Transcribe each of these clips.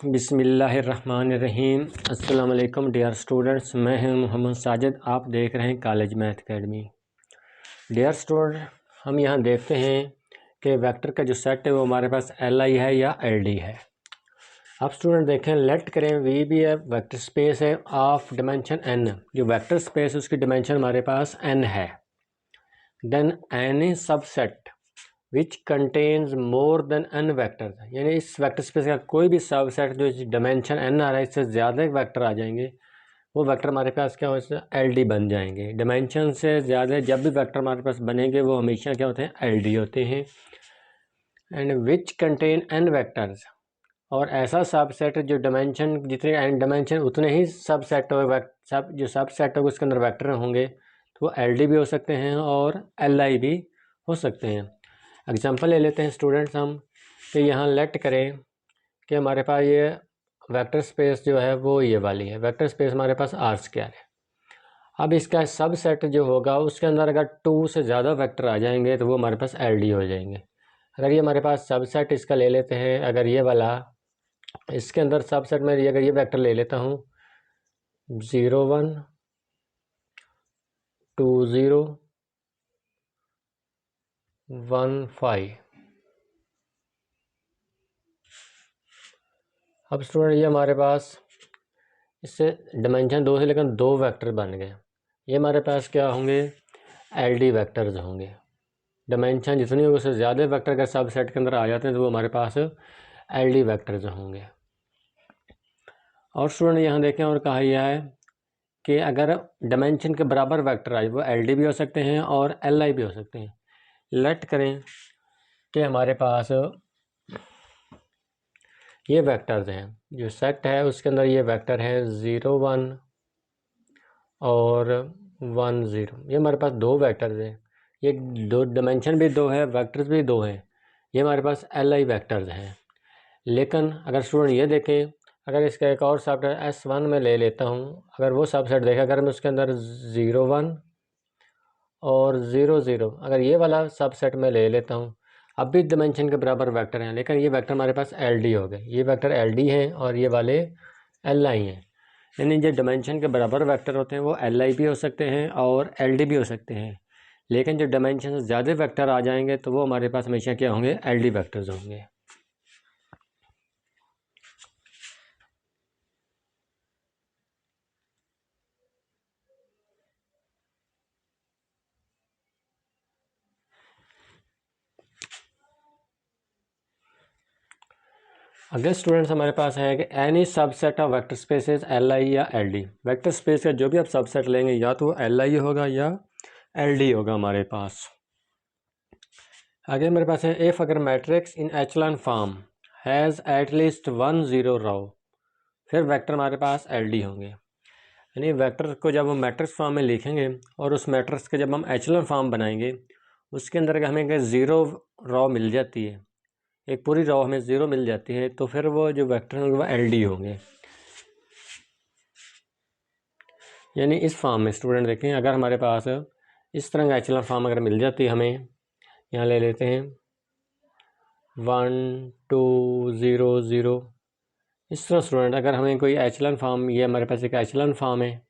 बिस्मिल्लाहिर्रहमानिर्रहीम। अस्सलाम वालेकुम डियर स्टूडेंट्स, मैं हूं मोहम्मद साजिद। आप देख रहे हैं college math academy. Dear student, हम यहां देखते हैं कि वेक्टर का जो सेट है वो हमारे पास एल आई है या एल डी है। अब स्टूडेंट देखें, लेट करें वी भी है वेक्टर स्पेस है ऑफ डिमेंशन एन। जो वेक्टर स्पेस है उसकी डिमेंशन हमारे पास एन है। Then any subset which contains more than n vector, यानी इस वेक्टर स्पेस का कोई भी सबसेट जो डायमेंशन एन आ रहा है इससे ज़्यादा वेक्टर आ जाएंगे, वो वेक्टर हमारे पास क्या हो एल डी बन जाएंगे। डायमेंशन से ज़्यादा जब भी वेक्टर हमारे पास बनेंगे वो हमेशा क्या होते हैं, एल डी होते हैं। And which contain n vectors, और ऐसा सबसेट जो डायमेंशन जितने एन डायमेंशन उतने ही सबसेट हो जो सबसेट हो उसके अंदर वेक्टर होंगे, तो वो एल डी भी हो सकते हैं और एल आई भी हो सकते हैं। एग्जांपल ले लेते हैं स्टूडेंट्स हम, कि यहाँ लेट करें कि हमारे पास ये वेक्टर स्पेस जो है वो ये वाली है। वेक्टर स्पेस हमारे पास आर स्क्वायर है। अब इसका सबसेट जो होगा उसके अंदर अगर 2 से ज़्यादा वेक्टर आ जाएंगे तो वो हमारे पास एल डी हो जाएंगे। अगर ये हमारे पास सबसेट इसका ले लेते हैं, अगर ये वाला इसके अंदर सबसेट में अगर ये वेक्टर ले लेता हूँ 0 1 2 0 1 5। अब स्टूडेंट ये हमारे पास इससे डायमेंशन 2 से लेकर 2 वेक्टर बन गए। ये हमारे पास क्या होंगे, एल डी वैक्टर्स होंगे। डायमेंशन जितनी होगी उससे ज़्यादा वेक्टर अगर सब सेट के अंदर आ जाते हैं तो वो हमारे पास एल डी वैक्टर्स होंगे। और स्टूडेंट यहाँ देखें और कहा यह है कि अगर डायमेंशन के बराबर वेक्टर आए वो एल डी भी हो सकते हैं और एल आई भी हो सकते हैं। लेट करें कि हमारे पास ये वेक्टर्स हैं, जो सेट है उसके अंदर ये वेक्टर है 0 1 और 1 0। ये हमारे पास 2 वेक्टर्स हैं, ये 2 डायमेंशन भी 2 है, वेक्टर्स भी 2 हैं। ये हमारे पास एल आई वेक्टर्स हैं। लेकिन अगर स्टूडेंट ये देखें, अगर इसका एक और सबसेट S1 में ले लेता हूँ, अगर वो सबसेट देखें, अगर मैं उसके अंदर 0 1 और 0 0 अगर ये वाला सबसेट में ले लेता हूँ, अब भी डायमेंशन के बराबर वेक्टर हैं, लेकिन ये वेक्टर हमारे पास एल डी हो गए। ये वेक्टर एल डी हैं और ये वाले एल आई हैं। यानी जो डायमेंशन के बराबर वेक्टर होते हैं वो एल आई भी हो सकते हैं और एल डी भी हो सकते हैं। लेकिन जो डायमेंशन से ज़्यादा वेक्टर आ जाएंगे तो वो हमारे पास हमेशा क्या होंगे, एल डी वेक्टर्स होंगे। अगले स्टूडेंट्स हमारे पास है कि any subset of vector spaces L I या एल डी। वेक्टर स्पेस का जो भी आप सबसेट लेंगे या तो एल आई होगा या एल डी होगा हमारे पास। आगे हमारे पास है इफ़ अगर matrix in echelon form has at least 1 0 row, फिर वेक्टर हमारे पास एल डी होंगे। यानी वेक्टर को जब हम मैट्रिक्स फॉर्म में लिखेंगे और उस मैट्रिक्स के जब हम एचलन फॉर्म बनाएंगे उसके अंदर हमें 0 रो मिल जाती है, एक पूरी रो हमें 0 मिल जाती है, तो फिर वो जो वेक्टर होंगे वो एल डी होंगे। यानी इस फॉर्म में स्टूडेंट देखें, अगर हमारे पास इस तरह का एचलन फॉर्म अगर मिल जाती है हमें, यहाँ ले लेते हैं 1 2 0 0, इस तरह स्टूडेंट अगर हमें कोई एचलन फॉर्म, ये हमारे पास एक एचलन फॉर्म है,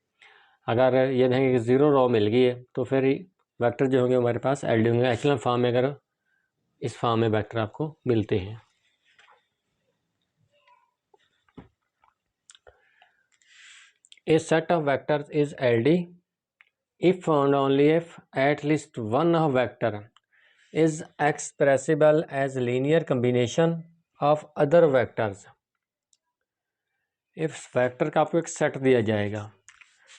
अगर ये देखेंगे कि 0 रो मिल गई है तो फिर वेक्टर जो होंगे हमारे पास एल डी होंगे। एचलन फॉर्म में अगर इस फॉर्म में वेक्टर आपको मिलते हैं। A set of vectors is LD if and only if at least one of vector is expressible as linear combination of other vectors। इस वेक्टर का आपको एक सेट दिया जाएगा,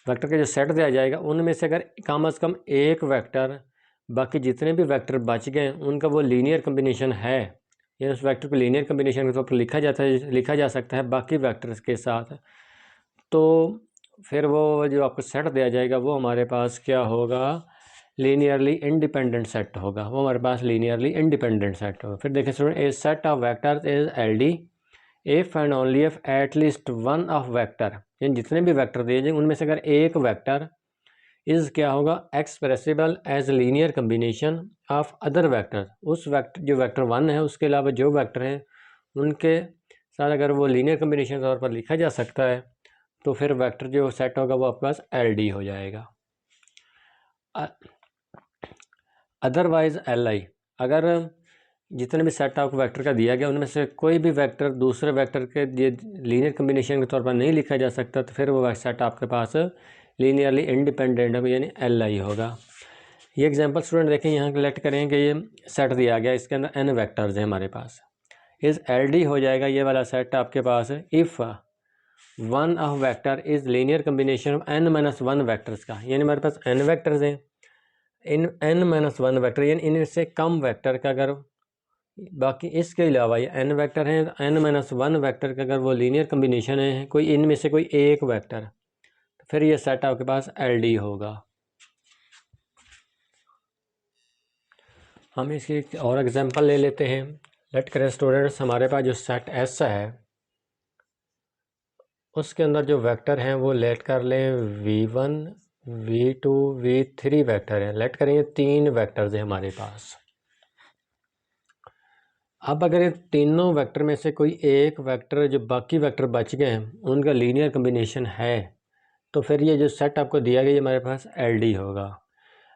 वेक्टर का जो सेट दिया जाएगा उनमें से अगर कम से कम एक वेक्टर बाकी जितने भी वेक्टर बच गए उनका वो लीनियर कम्बिनेशन है, या उस वेक्टर को लीनियर कम्बिनेशन के तौर पर लिखा जा सकता है बाकी वेक्टर्स के साथ, तो फिर वो जो आपको सेट दिया जाएगा वो हमारे पास क्या होगा, लीनियरली इंडिपेंडेंट सेट होगा। वो हमारे पास लीनियरली इंडिपेंडेंट सेट होगा। फिर देखिए student, A set of vectors is L D if and only if at least one of vector, यानी जितने भी वेक्टर दिए जाएंगे उनमें से अगर एक वेक्टर इज़ क्या होगा, expressible as linear combination of other vector, उस वेक्टर जो वेक्टर 1 है उसके अलावा जो वेक्टर हैं उनके साथ अगर वो लीनियर कम्बिनेशन के तौर पर लिखा जा सकता है तो फिर वेक्टर जो सेट होगा वो आपके पास LD हो जाएगा। अदरवाइज़ LI, अगर जितने भी सेट आपको वेक्टर का दिया गया उनमें से कोई भी वेक्टर दूसरे वेक्टर के लीनियर कम्बिनेशन के तौर पर नहीं लिखा जा सकता तो फिर वो सेट आपके पास लीनियरली इंडिपेंडेंट यानी LI होगा। ये एग्जांपल स्टूडेंट देखें, यहाँ कलेक्ट करें कि ये सेट दिया गया, इसके अंदर n वेक्टर्स हैं हमारे पास, इस LD हो जाएगा ये वाला सेट आपके पास if one of vector is linear combination of n-1 vectors का, यानी हमारे पास n वेक्टर्स हैं, इन n-1 वेक्टर यानी इनमें से कम वेक्टर का अगर बाकी इसके अलावा ये n वेक्टर हैं, n-1 वेक्टर का अगर वो लीनियर कम्बिनेशन है कोई इनमें से कोई एक वेक्टर, तो फिर ये सेट आपके पास LD होगा। हम इसकी एक और एग्जांपल ले लेते हैं। लेट करें स्टूडेंट्स, हमारे पास जो सेट S है उसके अंदर जो वेक्टर हैं वो लेट कर लें V1 V2 V3 वेक्टर हैं। लेट करें ये 3 वेक्टर्स हैं हमारे पास। अब अगर ये तीनों वेक्टर में से कोई एक वेक्टर जो बाकी वेक्टर बच गए हैं उनका लीनियर कम्बिनेशन है तो फिर ये जो सेट आपको दिया गया ये हमारे पास LD होगा।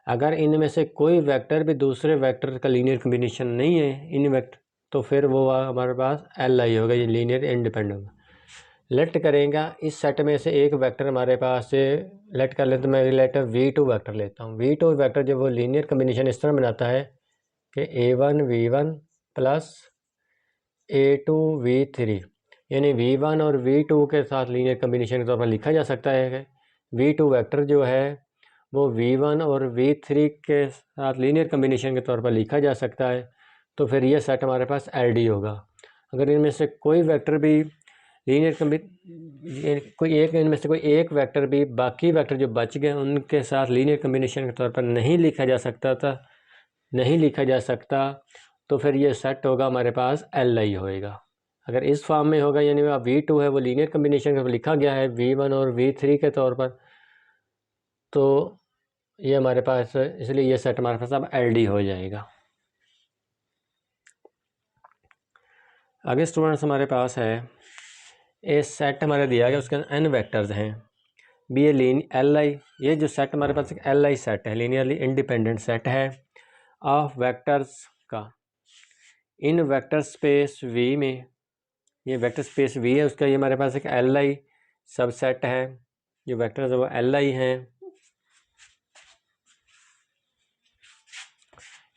अगर इनमें से कोई वेक्टर भी दूसरे वेक्टर का लीनियर कम्बिनेशन नहीं है इन वेक्टर तो फिर वो हमारे पास LI होगा, ये लीनियर इंडिपेंडेंट। लेट करेगा इस सेट में से एक वेक्टर हमारे पास से लेट कर लेते, मैं लेटर V2 वेक्टर लेता हूँ। V2 वेक्टर जो वो लीनियर कम्बिनेशन इस तरह बनाता है कि A1 V1 plus A2 V3, यानी V1 और V2 के साथ लीनियर कम्बिनेशन के तौर पर लिखा जा सकता है कि V2 वेक्टर जो है वो V1 और V3 के साथ लीनियर कम्बिनेशन के तौर पर लिखा जा सकता है तो फिर ये सेट हमारे पास LD होगा। अगर इनमें से कोई वेक्टर भी इनमें से कोई एक वेक्टर भी बाकी वेक्टर जो बच गए उनके साथ लीनियर कम्बिनेशन के तौर पर नहीं लिखा जा सकता तो फिर ये सेट होगा हमारे पास LI होएगा। अगर इस फॉर्म में होगा यानी V2 है वो लीनियर कम्बिनेशन के तौर पर लिखा गया है V1 और V3 के तौर पर, तो ये हमारे पास, इसलिए ये सेट हमारे पास अब LD हो जाएगा। आगे स्टूडेंट्स हमारे पास है ए सेट हमारे दिया गया उसके अंदर n वेक्टर्स हैं, बी ए LI, ये जो सेट हमारे पास एक LI सेट है, लीनियरली इंडिपेंडेंट सेट है ऑफ वेक्टर्स का। इन वेक्टर स्पेस V में, ये वेक्टर स्पेस V है उसका ये हमारे पास एक LI सबसेट है, जो वेक्टर्स है वो LI हैं।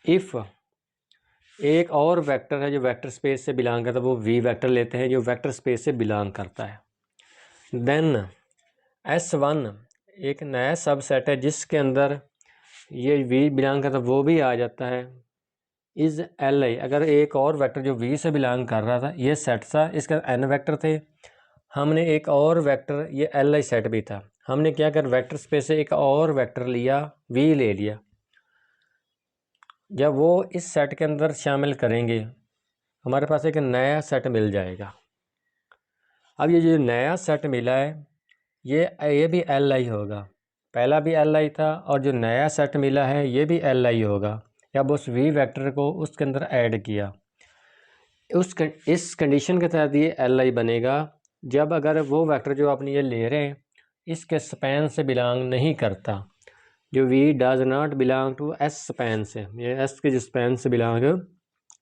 इफ़ एक और वेक्टर है जो वेक्टर स्पेस से बिलोंग करता है, वो V वेक्टर लेते हैं जो वेक्टर स्पेस से बिलोंग करता है, देन S1 एक नया सबसेट है जिसके अंदर ये V बिलोंग करता है वो भी आ जाता है, इज़ LI। अगर एक और वेक्टर जो V से बिलोंग कर रहा था, ये सेट था, इसके n वेक्टर थे, हमने एक और वेक्टर ये LI सेट भी था, हमने क्या कर वेक्टर स्पेस से एक और वेक्टर लिया V ले लिया, जब वो इस सेट के अंदर शामिल करेंगे हमारे पास एक नया सेट मिल जाएगा। अब ये जो नया सेट मिला है ये भी LI होगा, पहला भी LI था और जो नया सेट मिला है ये भी LI होगा। अब उस V वेक्टर को उसके अंदर ऐड किया, इस कंडीशन के तहत ये LI बनेगा जब अगर वो वेक्टर जो आपने ये ले रहे हैं इसके स्पैन से बिलोंग नहीं करता, जो V does not belong to S span से, ये S के जो स्पैन से बिलोंग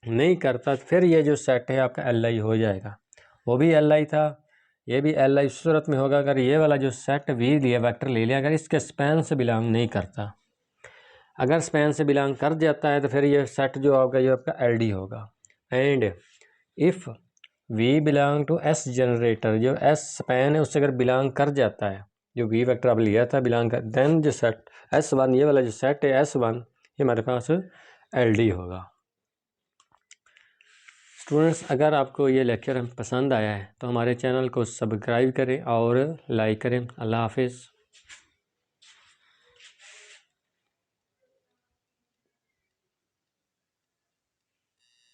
नहीं करता, फिर ये जो सेट है आपका LI हो जाएगा। वो भी LI था, ये भी LI उस सूरत में होगा अगर ये वाला जो सेट V लिया वेक्टर ले लिया अगर इसके स्पैन से बिलोंग नहीं करता। अगर स्पैन से बिलोंग कर जाता है तो फिर ये सेट जो होगा ये आपका LD होगा। And if V belong to S generator, जो S स्पैन है उससे अगर बिलोंग कर जाता है, जो V वेक्टर आप लिया था बिलोंग कर, देन जो सेट S1 ये वाला जो सेट है S1 ये हमारे पास LD होगा। स्टूडेंट्स अगर आपको ये लेक्चर पसंद आया है तो हमारे चैनल को सब्सक्राइब करें और लाइक करें। अल्लाह हाफिज़।